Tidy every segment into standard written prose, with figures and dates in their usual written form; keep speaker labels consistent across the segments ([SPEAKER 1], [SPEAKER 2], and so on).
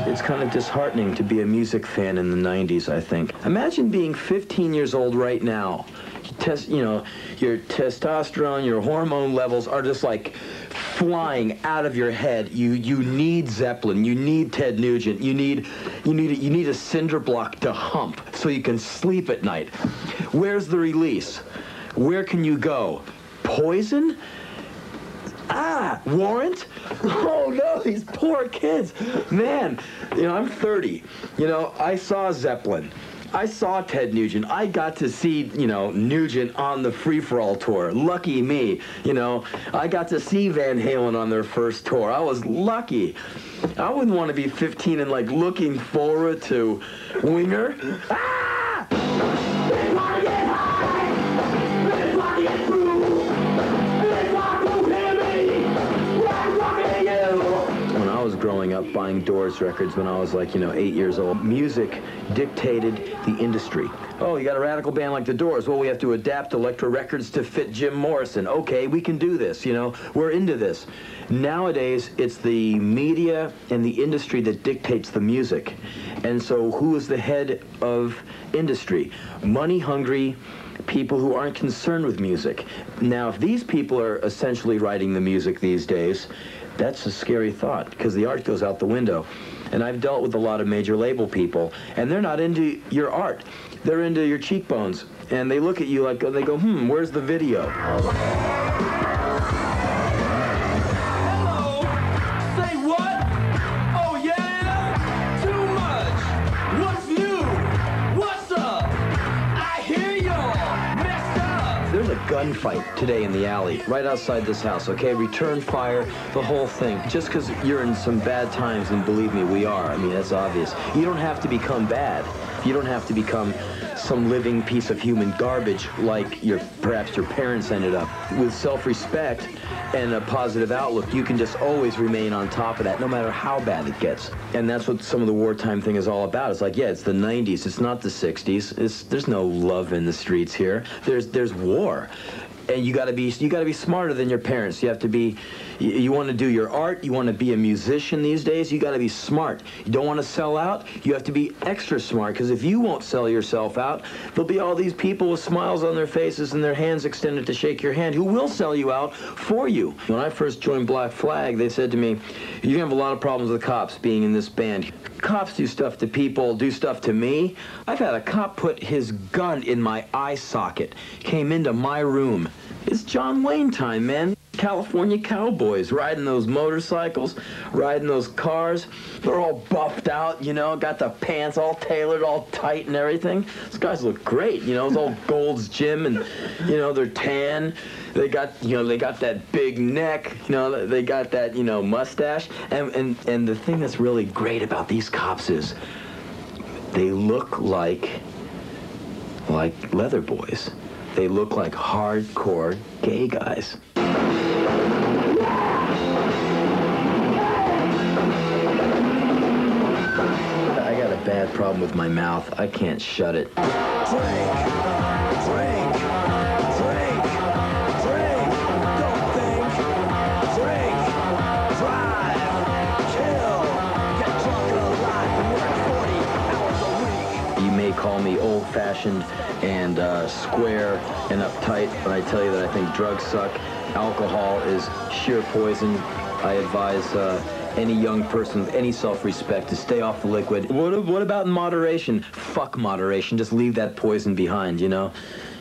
[SPEAKER 1] It's kind of disheartening to be a music fan in the 90s, I think. Imagine being 15 years old right now. You know, your testosterone, your hormone levels are just like flying out of your head. You need Zeppelin, you need Ted Nugent, you need a cinder block to hump so you can sleep at night. Where's the release? Where can you go? Poison? Ah, Warrant? Oh no, these poor kids. Man, you know, I'm 30. You know, I saw Zeppelin. I saw Ted Nugent. I got to see, you know, Nugent on the Free For All tour. Lucky me. You know, I got to see Van Halen on their first tour. I was lucky. I wouldn't want to be 15 and like looking forward to Winger. Ah! Let's rock it high! Let's rock it through! Let's rock through heavy! Let's rock it you! When I was growing up buying Doors records when I was like, you know, 8 years old, music dictated the industry. Oh, you got a radical band like the Doors. Well, we have to adapt Elektra records to fit Jim Morrison. Okay, we can do this, you know. We're into this. Nowadays, it's the media and the industry that dictates the music. And so who is the head of industry? Money-hungry people who aren't concerned with music. Now, if these people are essentially writing the music these days, that's a scary thought, because the art goes out the window. And I've dealt with a lot of major label people, and they're not into your art. They're into your cheekbones. And they look at you like, they go, where's the video?
[SPEAKER 2] Hello? Say what? Oh yeah? Too much. What's new? What's up? I hear y'all messed up.
[SPEAKER 1] There's a gunfight today in the alley, right outside this house, okay? Return fire, the whole thing. Just because you're in some bad times, and believe me, we are. I mean, that's obvious. You don't have to become bad. You don't have to become some living piece of human garbage like perhaps your parents ended up. With self-respect and a positive outlook, you can just always remain on top of that, no matter how bad it gets. And that's what some of the wartime thing is all about. It's like, yeah, it's the 90s, it's not the 60s. There's no love in the streets here. There's war. And you gotta be smarter than your parents. You have to be, you want to do your art, you want to be a musician these days, you gotta be smart. You don't want to sell out, you have to be extra smart, because if you won't sell yourself out, there'll be all these people with smiles on their faces and their hands extended to shake your hand who will sell you out for you. When I first joined Black Flag, they said to me, you're gonna have a lot of problems with cops being in this band. Cops do stuff to people, do stuff to me. I've had a cop put his gun in my eye socket, came into my room. It's John Wayne time, man. California cowboys riding those motorcycles, riding those cars. They're all buffed out, you know, got the pants all tailored, all tight and everything. Those guys look great, you know, it's all Gold's Gym and, you know, they're tan. They got, you know, they got that big neck, you know, they got that, you know, mustache. And the thing that's really great about these cops is they look like leather boys. They look like hardcore gay guys. I got a bad problem with my mouth. I can't shut it.
[SPEAKER 2] Drink, drink, drink, drink, don't think, drink, drive, kill, get drunk or alive and work 40 hours a week.
[SPEAKER 1] You may call me old-fashioned and square and uptight, but I tell you that I think drugs suck. Alcohol is sheer poison. I advise any young person with any self-respect to stay off the liquid. What about moderation? Fuck moderation. Just leave that poison behind, you know?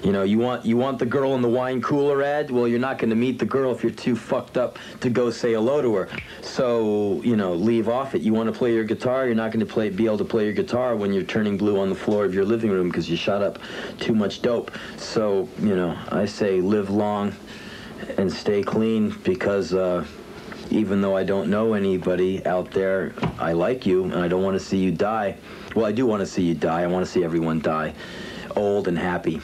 [SPEAKER 1] You know, you want the girl in the wine cooler ad? Well, you're not going to meet the girl if you're too fucked up to go say hello to her. So, you know, leave off it. You want to play your guitar? You're not going to be able to play your guitar when you're turning blue on the floor of your living room because you shot up too much dope. So, you know, I say live long and stay clean, because even though I don't know anybody out there, I like you and I don't want to see you die. Well, I do want to see you die. I want to see everyone die, old and happy,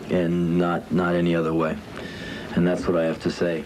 [SPEAKER 1] and not any other way. And that's what I have to say.